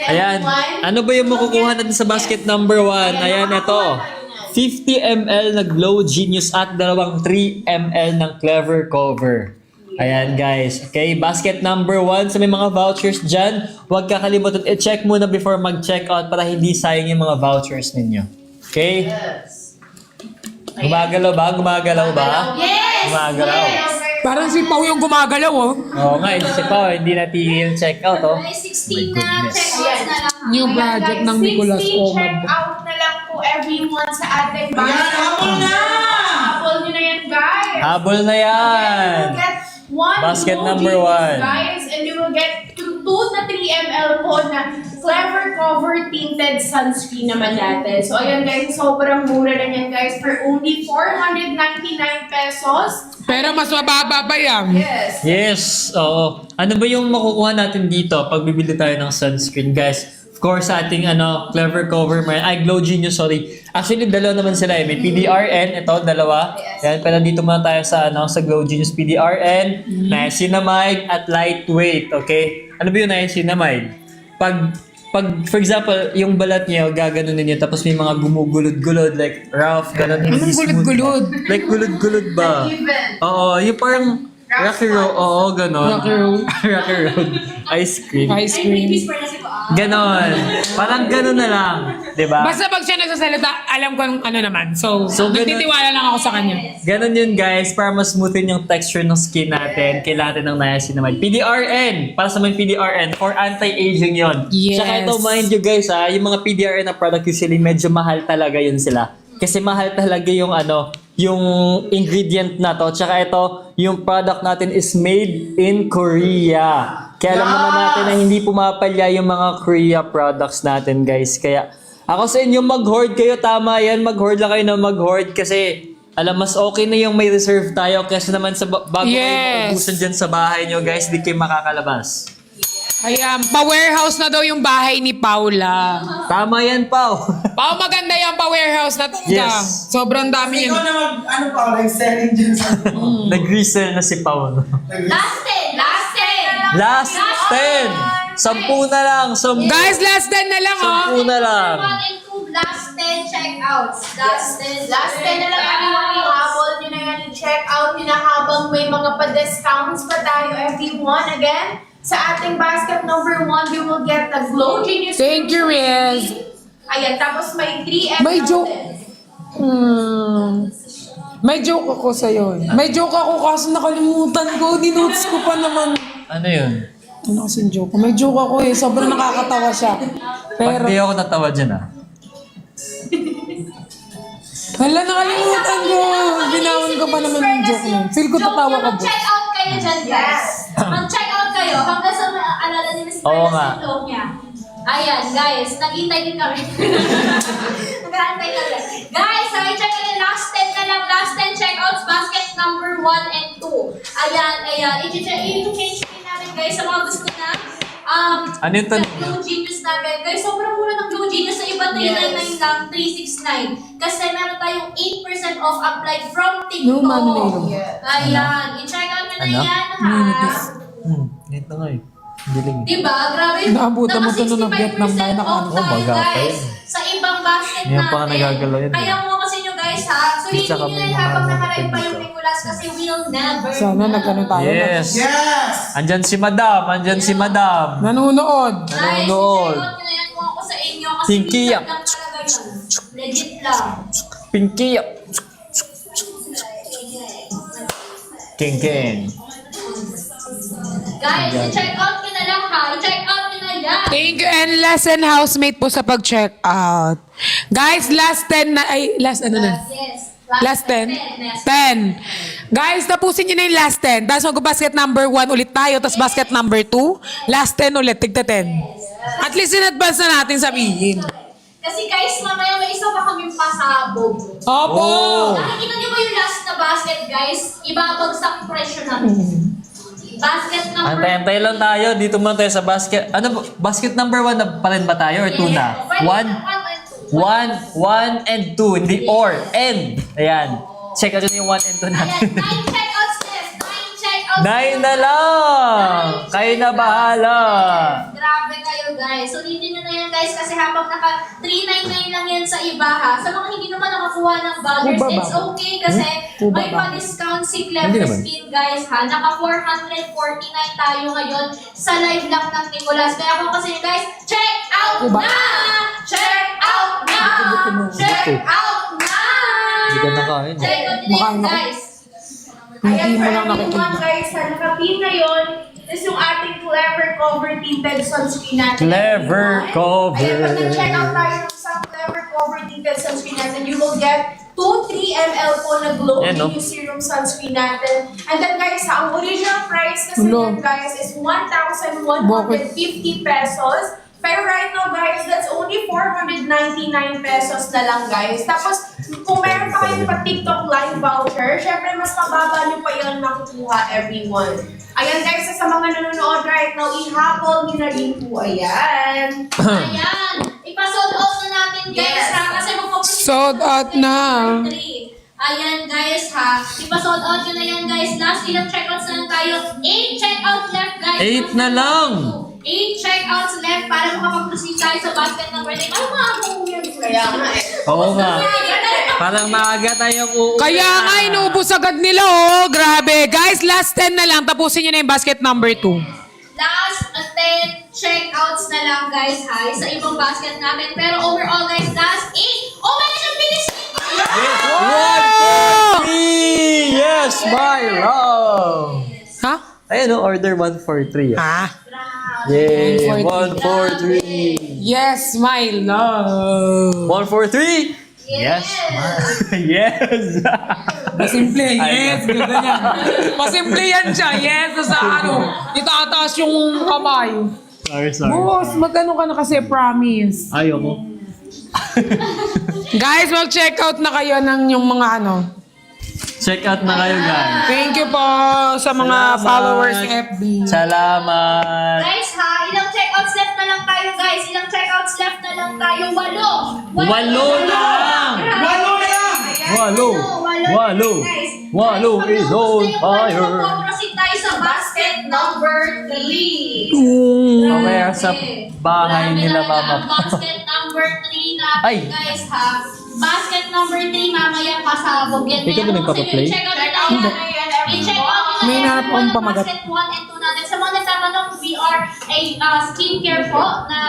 Ayan. Ano ba yung makukuha natin sa basket number 1? Ayan, ito. 50 ml na Glow Genius at dalawang 3 ml ng Clever Cover. Ayan guys. Okay, basket number 1. Sa may mga vouchers dyan, huwag kakalimutan i-check muna before mag-check out para hindi sayang yung mga vouchers ninyo. Okay? Gumagalaw ba? Gumagalaw ba? Yes! Gumagalaw. Parang si Pao yung gumagalaw, oh. Oo nga, si Pao, hindi natigil check out, oh. May 16 na goodness. check-outs na lang. New project ng Nicolas 16 Omad. check-out na lang po everyone sa ating basket. habol na! Habol nyo na yan, guys. Habol na You yan! will get one Basket Glow number Genius, 1. guys, and you will get 2 na 3 ml po na Clever Cover Tinted Sunscreen naman natin. So, ayan guys, sobrang mura na yan guys for only 499 pesos. Pero mas mababa pa yan. Yes. Yes, oo. Ano ba yung makukuha natin dito pag bibili tayo ng sunscreen, guys? Of course, sa ating Clever Cover, Glow Genius, sorry. Actually, dalawa naman sila eh. May PDRN, ito, dalawa. Yes. Yan, pero dito muna tayo sa, sa Glow Genius PDRN, niacinamide at lightweight, okay? Ano ba yung niacinamide? Pag, for example, yung balat niya, gaganon ninyo, tapos may mga gumugulod-gulod, like rough, ganon, hindi Anong smooth. gulod-gulod? Like gulod-gulod ba? Even. Oo, yung parang Rocky Road, oo, ganon. Rocky Road. Rocky Road. Ice cream. Ice cream. Ganon. Parang ganon na lang. Diba? Basta pag siya nagsasalita, alam ko ano naman. So So, ganun- nagtitiwala lang ako sa kanya. Ganon yun guys, para mas smoothin yung texture ng skin natin, kailangan natin ng niacinamide. PDRN! Para sa mga PDRN, for anti-aging yon. Yes. Tsaka ito, mind you guys yung mga PDRN na product usually medyo mahal talaga yun sila. Kasi mahal talaga yung yung ingredient na to. Tsaka ito, yung product natin is made in Korea. Kaya alam naman natin na hindi pumapalya yung mga Korea products natin guys. Kaya ako sa inyo, mag-hoard kayo. Tama yan, mag-hoard lang kayo na mag-hoard kasi alam, mas okay na yung may reserve tayo kasi naman sa bago kayo Yes. maubusan dyan sa bahay nyo guys, di kayo makakalabas. Kaya pa-warehouse na daw yung bahay ni Paula. Tama yan, Pao. Pao, maganda yung pa-warehouse na talaga. Yes. Sobrang dami Ikaw yun. na ano pa, like selling dyan sa... Nag-resell na si Pao. No? Last 10! Last 10! Last 10! 10 na lang. 10 Guys, last 10 na lang, oh. na lang. 1 and 2, last 10 checkouts. Last 10. Last 10 na lang everyone, i-habol nyo na yan, i-check out nyo na habang may mga pa-discounts pa tayo everyone. Again, sa ating basket number 1, you will get the Glow Genius. Thank you, Riz. Ayan, tapos may 3 ml May joke. din. May joke ako sa'yo. May joke ako kaso nakalimutan ko. Dinotes ko pa naman. Ano yun? Ano kasing joke? May joke ako eh. Sobrang nakakatawa siya. Ba't Pero, di ako natawa dyan hala, nakalimutan ko. Binawan ko pa naman yung joke mo. Feel ko tatawa ka, bro. Mag-check out kayo dyan, guys. Mag-check out kayo hanggang sa maalala ni Miss Oo Perla nga. sa loob niya. Ayan, guys. Nag-intay din kami. Nag-antay kami. Guys, check nyo yung last 10 na lang. Last 10 checkouts. Basket number 1 and 2. Ayan, ayan. I-change din natin, guys, sa mga gusto na. Ano yung Ng Glow Genius natin. Guys, sobrang mura ng Glow Genius. Sa iba, 399 lang, 369. Kasi meron tayong 8% off applied from TikTok. No, Manilo. Ayan. I-check out nyo na Ano? yan, ha? Ganito nga eh. Biling. Diba? Grabe. Naabutan mo to Naka ng Vietnam 65% tayo, off nakaano ko, tayo, baga pa guys. yun. Sa ibang basket Hindi natin. pa ka nagagalaw yan, Kaya eh. mo kasi nyo, guys, ha? Sulitin Tsaka nyo may yan mga habang ano nakarating pa dito. yung Nicolas kasi we'll never Sana nagano tayo. Yes! Yes! Andyan si Madam! Andyan si Madam! Nanonood. Guys, Nanonood. i-check out nyo na yan kung ako sa inyo kasi Pinky minsan up. lang talaga yun. Legit lang. Pinky! King King! Guys, i-check out nyo na lang, ha? I-check out nyo na yan. Thank you and lesson housemate po sa pag-check out. Guys, last 10 na, ay, last ano na? Yes. Last 10? Yes. 10. Guys, tapusin nyo na yung last 10. Tapos mag-basket number 1 ulit tayo. Tapos basket number 2. Last 10 ulit. Tigta 10. At least in advance na natin sabihin. Kasi guys, mamaya may isa pa kaming pasabog. Opo! Oh. Nakikita niyo ba yung last na basket, guys? Ibabagsak yung presyo namin. Basket number... Antay-antay lang tayo. Dito muna tayo sa basket. Ano ba? Basket number 1 na pa rin ba tayo? Or 2 na? 1 and 2. Hindi or. And. Ayan. Check out yung 1 and 2 natin. Ayan, 9 checkouts, yes. 9 checkouts out. 9 na lang! Kayo na bahala! Grabe kayo guys. Sulitin nyo na yan guys kasi habang naka 399 lang yan sa iba ha. Sa mga hindi naman nakakuha ng vouchers, Kuba ba? it's okay kasi Kuba may ba? pa-discount si Hindi Clever naman. Skin guys ha. Naka 449 tayo ngayon sa live lang ng Nicolas. Kaya kung kasi guys, check out Kuba. na! Check out na! Check out na! Hindi ka nakain. Check out Mukha din na- guys. Hindi Ayan, mo for lang everyone nakikita. guys, sa nakapin ngayon, is yung ating Clever Cover Tinted Sunscreen natin. Clever Cover. Ayan, pag nag-check out tayo sa Clever Cover Tinted Sunscreen natin, you will get 2 3 ml po na glow Yan, no? new serum sunscreen natin. And then guys, ang original price kasi Hello. yan guys is 1,150 pesos. Pero right now guys, that's only 499 pesos na lang guys. Tapos, kung meron pa kayong pa TikTok live voucher, syempre mas mababa nyo pa yun makukuha everyone. Ayan guys, sa mga nanonood right now, ihabol nyo na rin po. Ayan. Ayan. Ipa-sold out na natin guys Yes. ha. Kasi magpapalit Sold out na. Ayan guys ha. Ipa-sold out nyo na yan guys. Last ilang checkouts na lang tayo. 8 checkouts left guys. 8 na lang. 8 checkouts left para makapag-proceed tayo sa basket number 9. Ano mga ako yun? Kaya nga eh. Oo nga. Parang maaga tayong uuwi. Kaya nga, inuubos agad nila, oh. Grabe. Guys, last 10 na lang. Tapusin nyo na yung basket number 2. Last 10 checkouts na lang guys ha. Sa ibang basket natin. Pero overall guys, last 8. Oh my gosh, ang bilis Yes! 1 for 3! Yes, my love! Ha? Ayun, no, order 1 for 3. Ah. Yay! 1 1 for 3! Yes, my love. 1 for 3! Yes! Yes! Masimple, yes. Ganyan. Masimple yan siya, yes. Sa ano, itataas yung kamay. sorry. Boss, magkano ka na kasi promise? Ayoko. Guys, mag-check out na kayo ng yung mga ano. Check out na kayo, guys. Thank you po sa mga Salamat. followers FB. Salamat! Guys ha, ilang checkouts left na lang tayo guys. Ilang checkouts left na lang tayo. 8. 8 na lang! Walo na lang! Walo! Walo! Walo is on fire! Proceed tayo sa basket number 3. Mamaya sa bahay nila, Mama. Basket number 3 natin Ay. guys ha. Basket number 3 mamaya pasabog yan. Ikaw ba nagpa-play? I-check out nyo na yan. I-check out nyo na May yan. nanap akong pamagat. Basket 1 and 2 natin. Sa mga nagtatanong, we are a skincare po na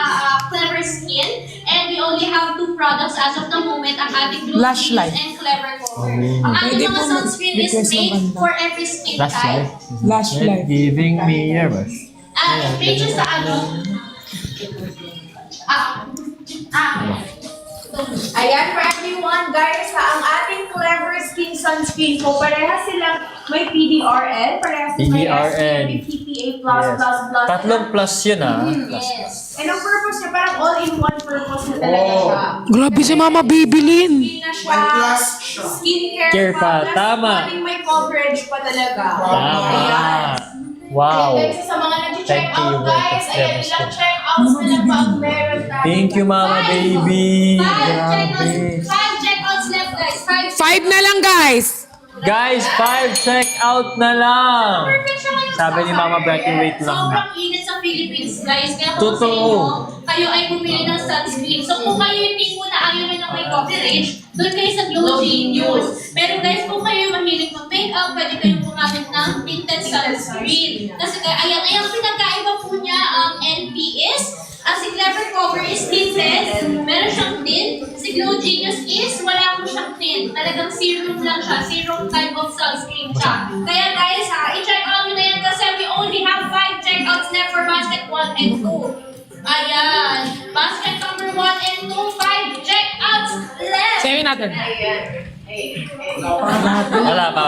Clever Skin. And we only have 2 products as of the moment. Ang ating Blue Lash Jeans Light. and Clever Cover. Ang ating Pwede mga po sunscreen is mag-request ng made banda. for every skin Last type. life. Lash light. Giving me a rush. Pages sa ano? Ayan, for everyone, guys, ha, ang ating Clever Skin Sunscreen po, parehas silang may PDRN, parehas silang may PDRN. SPF, PPA+++. Tatlong plus yun, ah. Yes. And ang purpose niya, parang all-in-one purpose na talaga siya. Grabe si Mama Bibilin. Skin na siya, May plus siya. skincare Care pa, plus tama. may coverage pa talaga. Tama. Ayan. Wow. And guys, sa mga nag-check Thank you, out, guys, ayan, Clever ilang Skin. check outs na lang pa ang meron tayo. Thank you, Mama Baby. 5 Grabe. checkouts left, guys. 5 na lang, guys. Guys, 5 check out na lang. Perfect siya ngayon Sabi sa ni Mama summer. Becky, wait lang na. Sobrang init sa Philippines, guys. Kaya kung sa Totoo. inyo, kayo ay bumili ng sunscreen. So kung kayo hindi po na ayaw nyo ng may coverage, doon kayo sa Glow Genius. Pero guys, kung kayo mahilig mag-makeup, pwede kayong gumamit ng tinted sunscreen. Kasi kaya, ayan, pinagkaiba po niya ang NPS. Ang si Clever Cover is tinted, meron siyang tint. Si Glow Genius is wala po siyang tint. Talagang serum lang siya, serum type of sunscreen siya. Kaya guys ha, i-check out nyo na yan kasi we only have 5 checkouts left for basket 1 and 2. Ayan, basket number 1 and 2, 5 checkouts left. Sabi natin. Ayan. Wala pa.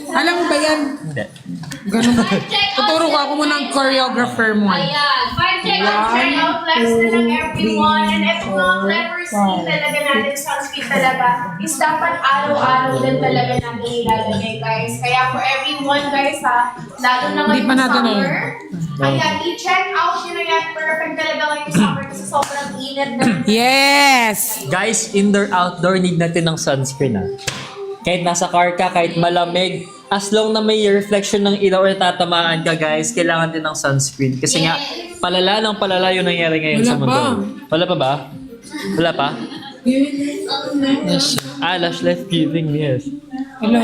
Alam mo ba yan? Hindi. Ganun ba? 5 checkouts Tuturo ko left. ako muna ng choreographer mo. Ayan, 5 checkouts Check left. out last na lang everyone. And ito mga Clever Skin talaga natin, sunscreen talaga, is dapat araw-araw din talaga natin ilalagay, guys. Kaya for everyone, guys, ha, lalo na Hindi pa ngayong natin summer, ayan, i-check out nyo na yan. Perfect talaga ngayong summer kasi sobrang init na. Yes. Guys, indoor, outdoor, need natin ng sunscreen, ah. Kahit nasa car ka, kahit malamig, as long na may reflection ng ilaw or tatamaan ka guys, kailangan din ng sunscreen. Kasi nga, palala ng palala yung nangyari ngayon Wala sa mundo. pa. Wala pa ba? Wala pa? Lash life giving, yes. Hello.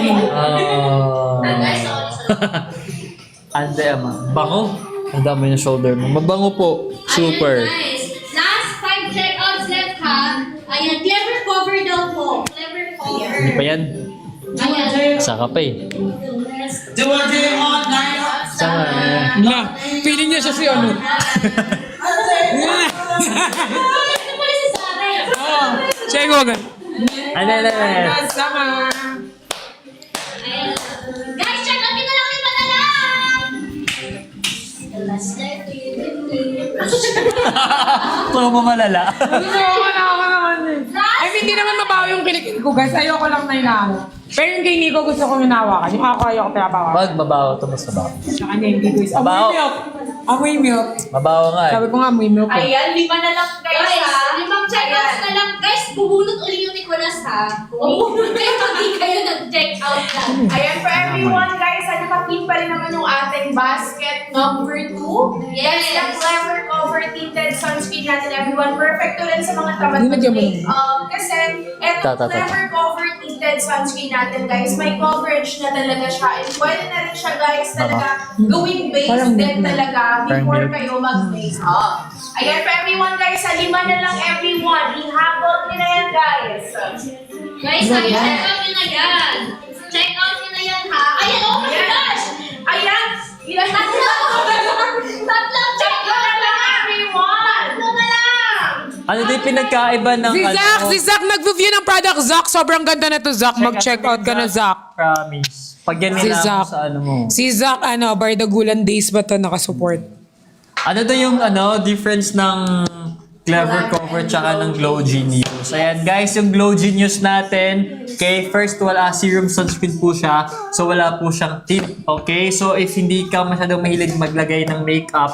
Ande, ama. Bango. Ang dami yung shoulder mo. Mabango po. Super. Ayan, guys. Last 5 checkouts left ha. Ayan, clever cover daw po. Clever cover. Hindi pa yan. Ayan. Saka pa eh. Saka Na, feeling niya siya si ano. Ito pala si Sarah. Check mo agad. ano. Sama. Ayan. Guys, check out nyo na lang iba na lang. Last night, Puro mo malala. Wala ako naman eh. I mean, hindi naman mabaho yung kilikil ko, guys. Ayoko lang na inaano. Pero yung kay Nico, gusto kong hinawakan. Yung ako, ayoko pinabawa. Wag, mabaho to, mas mabaho. Sa kanya, hindi guys. Mabaho. Amoy milk. Amoy milk. Mabaho nga eh. Sabi ko nga, amoy milk. eh. Ayan, 5 na lang guys, Guys, ha? 5 checkouts na lang. Guys, bubunot uli yung Nicolas ha. Bubunot kayo pag di kayo nag-checkout lang. Ayan, for everyone guys, nakapin pa rin naman yung ating basket number 2. Yes. Yes, yung Clever Cover Tinted Sunscreen natin, everyone. Perfect to rin sa mga tamad Hindi nagyan mo mag-makeup. Kasi, eto Ta. Clever Cover Tinted Sunscreen natin, guys, may coverage na talaga siya. And pwede na rin siya, guys, talaga gawing base Parang din milk na. talaga Parang before milk. kayo mag-makeup. Ayan, for everyone, guys, sa 5 na lang, everyone. Ihabol nyo na yan, guys. Guys, check out nyo na yan. Check out nyo na yan ha. Ayan, oh my gosh! Ayan! Ilan na Tatlong check out na lang, everyone! Tatlo na lang! Ano din pinagkaiba ng Si Zach nag-review ng product. Zach, sobrang ganda na to, Zach. Mag-check out ka na, Zach. Promise. Pag yan Si nila Zach. sa ano mo. Si Zach, Bardagulan Days ba to nakasupport? Ano to yung difference ng Clever Cover tsaka ng Glow Genius. Ayan guys, yung Glow Genius natin, okay, first wala serum sunscreen po siya, so wala po siyang tint, okay? So if hindi ka masyadong mahilig maglagay ng makeup,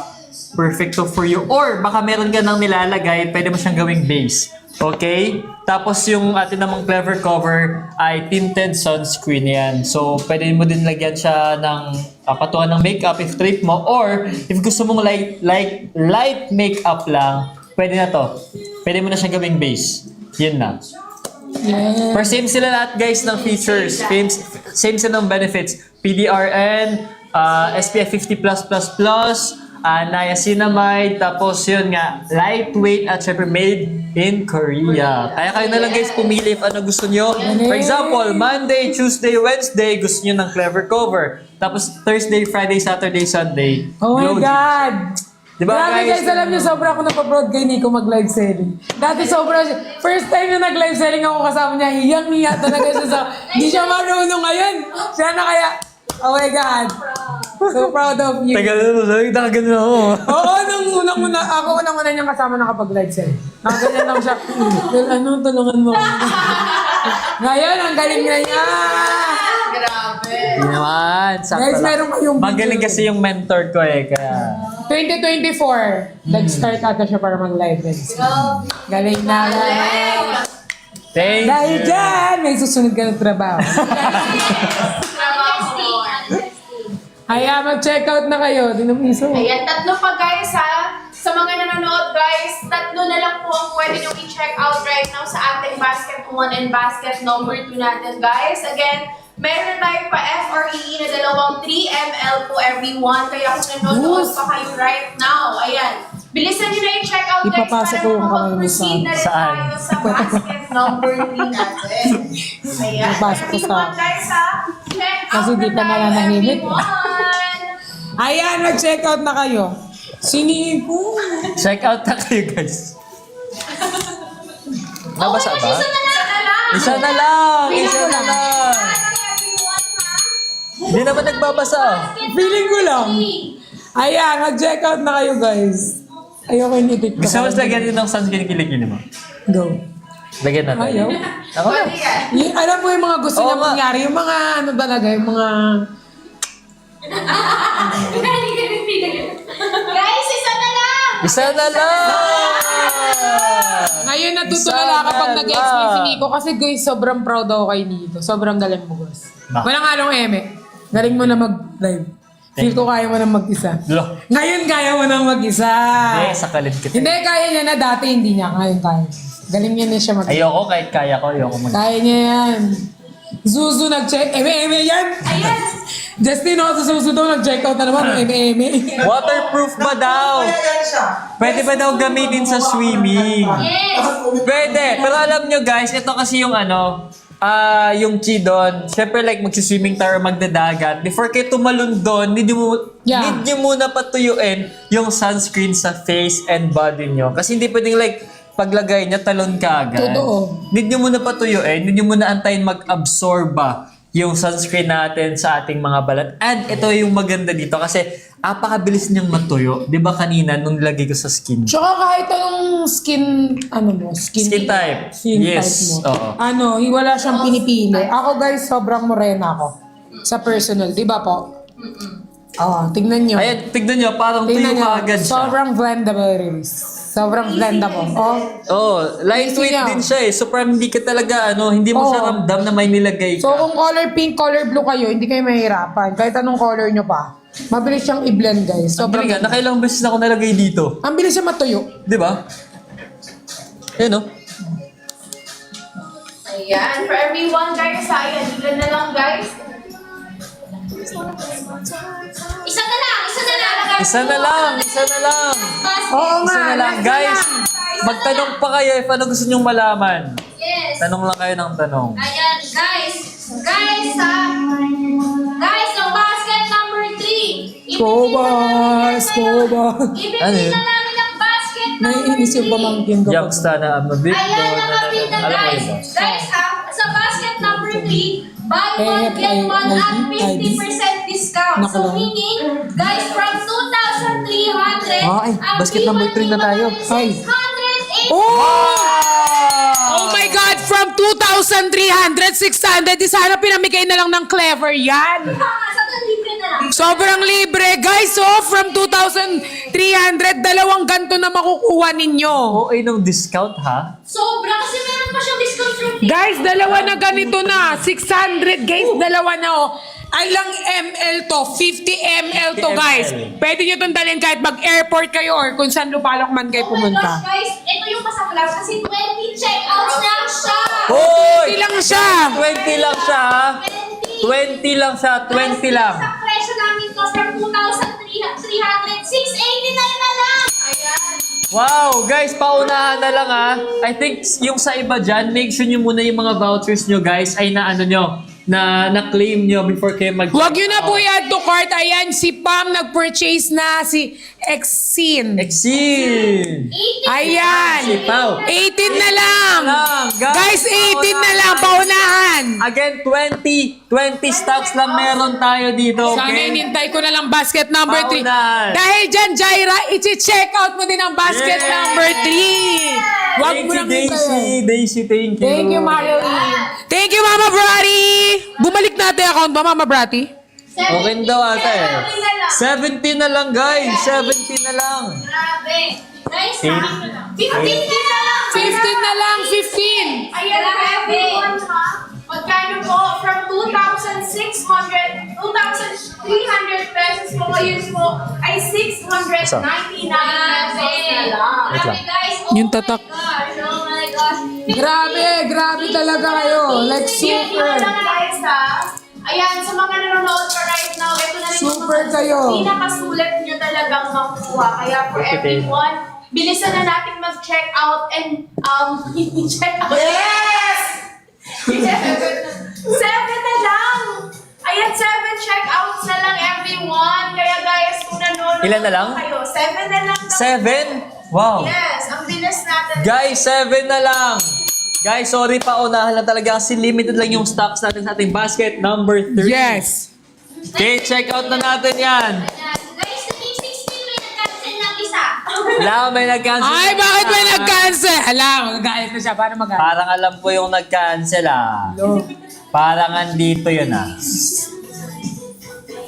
perfect to for you. Or baka meron ka nang nilalagay, pwede mo siyang gawing base. Okay? Tapos yung atin namang Clever Cover ay tinted sunscreen yan. So pwede mo din lagyan siya ng patuan ng makeup if trip mo. Or if gusto mong light makeup lang, pwede na to. Pwede mo na siyang gawing base. Yun na. Yeah. For same sila lahat guys ng features. Same sila ng benefits. PDRN, SPF 50+++, niacinamide, tapos yun nga, lightweight at syempre made in Korea. Kaya kayo na lang guys pumili if ano gusto nyo. For example, Monday, Tuesday, Wednesday, gusto nyo ng Clever Cover. Tapos Thursday, Friday, Saturday, Sunday. Oh my Glow God! Diba, Grabe guys, alam niyo, sobra ako napaproud kay Nico mag-live selling. Dati sobra siya. First time na nag-live selling ako kasama niya, hiyang-hiya talaga siya sa... Hindi siya marunong ngayon. Siya na kaya... Oh my God! So proud of you. Tagal na, nakagano na ako. Oo, nung unang-una niyang kasama nakapag-live selling. Nakaganyan lang siya. Well, tulungan mo. Ngayon, ang galing na niya. Hindi naman, sakto Guys, lang. meron kayong Magaling video. kasi yung mentor ko eh, kaya... 2024, nag-start ata siya para mag-live guys. Galing na. Thank Dahil you. dyan, may susunod ka ng trabaho. Kaya mag-check out na kayo. Di na piso. Ayan, 3 pa guys ha. Sa mga nanonood guys, 3 na lang po ang pwede nyo i-check out right now sa ating basket 1 and basket number 2 natin guys. Again, meron tayo pa FREE na dalawang 3 ml po everyone. Kaya kung nanonood pa kayo right now, ayan. Bilisan nyo na i-check out guys Ipapasok para ko yung kamay mo makapag-proceed na rin Saan? tayo sa basket number 3 natin. Ayan. Ipapasok ko sa- Everyone guys ha, check out Kasi di na ka tayo nananahimik. everyone. Ayan, mag-check out na kayo. Sinipo. Check out na kayo guys. Nabasa ba? Isa na lang! Isa na lang! Hindi naman nagbabasa. Feeling ko lang. Ayan, mag-check out na kayo guys. Ayoko yung itit ko. Gusto mo lagyan din ng sunscreen kilikili mo? Go. Lagyan natin. Ayaw. Ako na. Alam mo yung mga gusto Oo na nga. mangyari. Yung mga ano talaga, yung mga... Guys, isa na lang! Isa na lang! Ngayon natutulala Isa kapag na nag-explain si lang. Nico kasi guys, sobrang proud ako kay Nico. Sobrang galing mo guys. Bakit? Walang halong eme. Galing mo na mag-live. Feel ko kaya mo na mag-isa. Lo. Ngayon kaya mo na mag-isa. Sa kalit kita. Hindi, kaya niya na. Dati hindi niya. Ngayon kaya. Galing niya na siya mag-isa. Ayoko kahit kaya ko, ayoko mag- Kaya niya yan. Zuzu nag-check. Eme yan. Ayan. Justin, no, sa Zuzu daw nag-check out na naman. Eme. Waterproof ba daw? Kaya yan siya. Pwede ba daw gamitin sa swimming? Yes. Pwede. Pero alam nyo guys, ito kasi yung yung chi doon. Siyempre like magsiswimming tayo magdadagat. Before kayo tumalon doon, need nyo muna patuyuin yung sunscreen sa face and body nyo. Kasi hindi pwedeng like paglagay niya talon ka agad. Totoo. Need nyo muna patuyuin. Need nyo muna antayin mag-absorba yung sunscreen natin sa ating mga balat. And ito yung maganda dito kasi apakabilis niyang matuyo. Di ba kanina nung nilagay ko sa skin? Tsaka kahit anong skin, Skin type. Skin Yes. type mo. Oo. Wala siyang pinipili. Ako guys, sobrang morena ako. Sa personal, di ba po? Oo, tignan nyo. Ayan, tignan nyo, parang tuyo Tignan nyo. ka agad siya. Sobrang blendable, Riz. Sobrang blendable. Oh. Oh, lightweight Easy niya. din siya eh. So parang hindi ka talaga, hindi mo Oo. siya ramdam na may nilagay So ka. kung color pink, color blue kayo, hindi kayo mahihirapan. Kahit anong color nyo pa. Mabilis siyang i-blend guys. Sobrang Sobrang nga, nakailang beses na ako nalagay dito. Ang bilis siya matuyo. Di ba? Ayan oh. Ayan, for everyone guys, ayan, ilan na lang guys. Isa na lang. Isa na lang. Oo Isa nga. na lang. Guys, magtanong pa kayo if ano gusto nyong malaman. Yes. Tanong lang kayo ng tanong. Ayan, guys, ang basket number 3. Kobas. Ibibigay Ano yun? na namin ang basket number 3. Naiinis yung pamangkin ko. Youngsta na mabit. Ayan, nakapita Alam mo guys. yun ba? Guys sa basket number 3, buy one, get one at 50% discount. So Nakulong. meaning, guys, from 2,300, Ay, basket number 3 na tayo. Ay. 680. Oh my God! From 2,300, 600, di sana pinamigay na lang ng Clever yan. Sa libre na lang. Sobrang libre, guys. So, from 2,300, 2 ganto na makukuha ninyo. Oo, nung discount ha? Sobra kasi meron pa siyang discount from Guys, 2 na ganito na. 600, guys. 2 na oh. Alang ml to. 50 ml to, 50 guys. ml. Pwede nyo itong dalhin kahit mag-airport kayo or kung saan lupalok man kayo Oh my gosh, pumunta. guys, ito yung masaklas kasi 20 checkouts lang siya. Hoy! 20 lang siya. 20 lang siya ha? 20. 20 lang siya, 20 lang. Sa presyo namin to from 2,300, 689 na lang. Ayan. Wow, guys, paunahan na lang ha. I think yung sa iba dyan, make sure nyo muna yung mga vouchers nyo guys ay na-claim nyo before kayo mag- Huwag nyo na po i-add to cart. Ayan, si Pam nag-purchase na, si Exin. Exceed! 80. Ayan. Si Pao. 18 na lang. Guys, 18 na lang. Paunahan. Again, 20 stocks lang meron tayo dito, Sana okay? inintay ko na lang basket number 3. Paunahan. Dahil dyan, Jaira, i-check out mo din ang basket Yeah. number 3. Huwag Thank mo you, nang Daisy. hintayin. Daisy, thank you. Thank you, Marilyn. Thank you, Mama Brati. Bumalik natin account ba, Mama Brati? Okay daw ata eh. 70 na lang, guys. 70 na lang. Grabe. Guys, 15 na lang. 15 na lang, 15. Ayan, for everyone ha. Magkano po? From 2,300 pesos po ngayon po ay 699 pesos na lang. Grabe, guys. Yung tatak. Oh my gosh. Grabe talaga kayo. Like Yan super. lang guys ha. Ayan, sa mga nanonood pa right now, ito na rin Super kayo. pinakasulat nyo talagang makuha. Kaya for everyone, bilisan na natin mag-check out and check out. Yes! 7 na lang! Ayan, 7 checkouts na lang everyone. Kaya guys, kung nanonood Ilan na lang? kayo, 7 na lang. 7? Wow. Yes, ang bilis natin. Guys, 7 na lang. Guys, sorry pa, unahan lang talaga kasi limited lang yung stocks natin sa ating basket number 3. Yes. Okay, check out na natin yan. Ayan. Guys, naging 16 may nag-cancel ng isa. Wala, may nag-cancel. Ay, bakit may nag-cancel? Alam, magagalit na siya. Paano magagalit? Parang alam ko yung nag-cancel ah. Parang andito yun ah.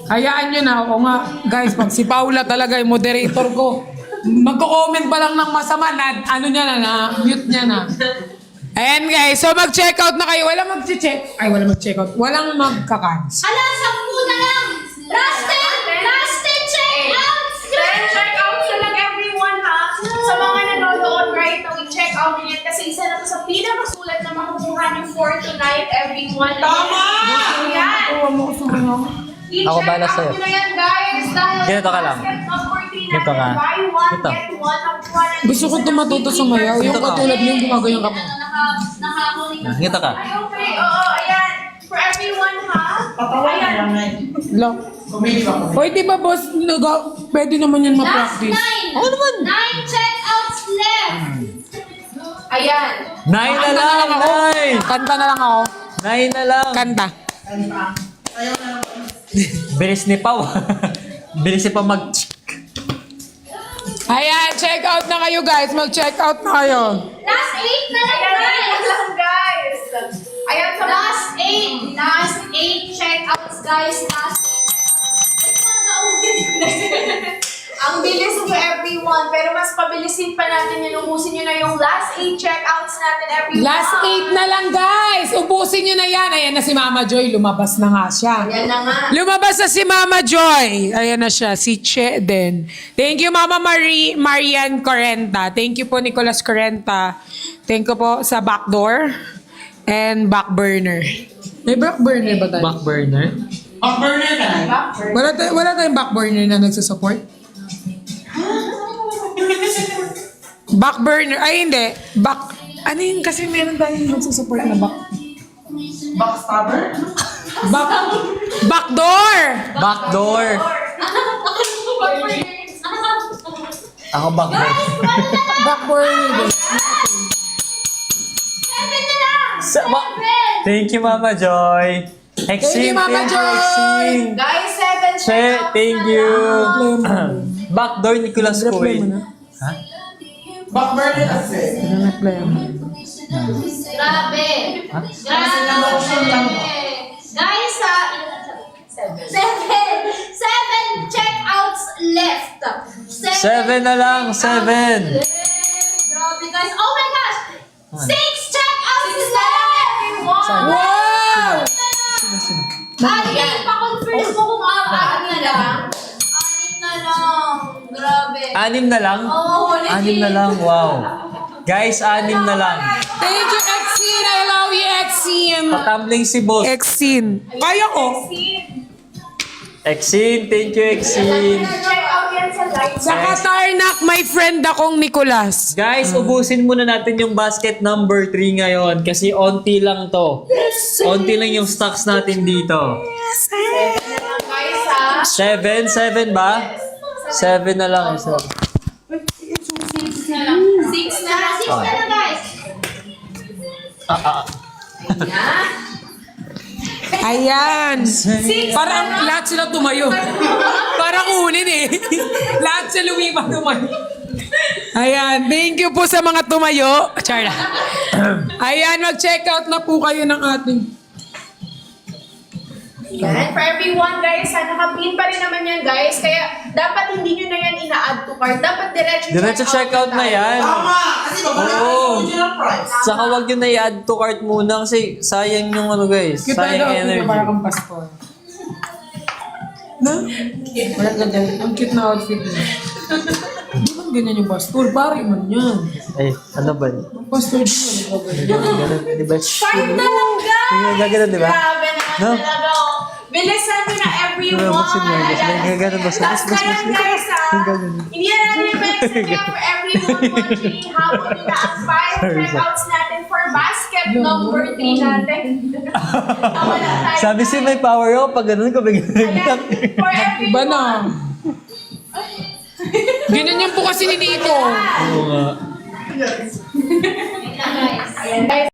Hayaan nyo na. Ako nga, guys, pag si Paula talaga yung moderator ko, magko-comment pa lang ng masama na ano niya na, mute niya na. Ayan guys, so mag-check out na kayo. Walang mag-check. Ay, walang mag-check out. Walang magka-cancel. Hala, 10 na lang! Last 10 check-outs! 10 checkouts na lang everyone ha. Sa mga nanonood right now, i-check out niyo yan kasi isa na to sa pinakasulat na makukuha niyo for tonight everyone. Tama! Yan! I-check Ako bala out sa'yo. niyo na yan guys. Dahil Ganito ka lang. basket number 3 Ganito natin, ka. buy one, Ganito. get one. Nakukuha na Gusto ko tumatuto sumayaw. Yung Ito ka. katulad mo yung gumagayang ka po. Nakakuling na. Ngita ka. Ay, okay. Oo, ayan. For everyone ha. Patawan Ayan. lang na. Lang. Kumili ako. Hoy, di ba boss, pwede naman yan Last 9! ma-practice. Oo naman. 9 checkouts left! Ayan. 9 na lang, 9! Kanta na lang ako. 9 na lang. Kanta. Bilis ni Pau. Bilis ni Pau mag... Ayan, check out na kayo guys. Mag-check out na kayo. Last 8 na lang, Ayan, guys! ayan lang guys. Ayan sa Last 8! Last 8 checkouts, guys. Last 8 checkouts. Ay, nakaulit ko na. Ang bilis nyo everyone, pero mas pabilisin pa natin yun. Ubusin nyo na yung last 8 checkouts natin everyone. Last 8 na lang guys. Ubusin nyo na yan. Ayan na si Mama Joy. Lumabas na nga siya. Yan na nga. Lumabas na si Mama Joy. Ayan na siya. Si Che din. Thank you Mama Marian Correnta. Thank you po Nicolas Correnta. Thank you po sa backdoor and back burner. May back burner ba tayo? Back burner. Pag-burner ka na. Wala tayong back burner na nagsusupport? Back burner. Ay hindi. Back. Ano yun? Kasi meron tayong nagsusupport na back. Backstabber? Back. Backdoor! Backdoor. Ako backdoor. Back burner. 7 na lang! Thank you, Mama Joy. Thank you, Mama Joy. Guys, 7 Che, checkouts thank na you. lang. Backdoor Nicolas Reply mo Coy. na. Backburner kasi. Reply mo. Grabe! Grabe! Guys, 7 checkouts left. 7 na lang, 7. Grabe, guys. Oh my gosh! 6 checkouts na lang, everyone! Wow! Anim, pa-confirm mo kung ano na lang. 6 na lang. Grabe. 6 na lang? Oh, legit. 6 na lang, wow. Guys, 6 na lang. Thank you, Exine. I love you, Exine. Patumbling si boss. Exine. Kaya ko. Exine, thank you, Exine. Check out yan sa live. Sa Katarnak, my friend akong Nicolas. Guys, ubusin muna natin yung basket number 3 ngayon kasi onti lang to. Onti lang yung stocks natin dito. Guys ha. 7 ba? 7 na lang. 7. 6 na lang. 6 na lang, guys. Ayan. Parang lahat sila tumayo. Parang unin eh. Lahat sila lumipat tumayo. Ayan. Thank you po sa mga tumayo. Char na. Ayan. Mag-check out na po kayo ng ating... Yan. For everyone guys, nakapin pa rin naman yan guys. Kaya dapat hindi nyo na yan ina-add to cart. Dapat Diretso check out na yan. Tama! Kasi babalaan Oo. yung original price. Saka wag yun na i-add to cart muna kasi sayang yung ano guys. Kita Sayang na energy. para kang pastor. Na? Wala ganda. Ang cute na outfit mo. Di ba ganyan yung pastor? Pare man yan. Ay, ano ba yun? Ang pastor din yan. Ganun, di ba? Cart na lang guys! Gaganon, di ba? Grabe naman No? talaga. Oh. Bilisan nyo na everyone. Buksin mo, buksin mo. Ayan. Gaganon ba? Last na yan guys ha. Gaganon. Hindi na natin i-mention kaya for everyone watching. Habol nyo na ang 5 checkouts natin for basket number 3 natin. Tama na tayo. Sabi si may power up, pag ganun ko, bigyan. Ayan. For everyone. Iba na. Ganyan yan po kasi ni Nico. Oo nga. Wait lang, guys. Ayan guys.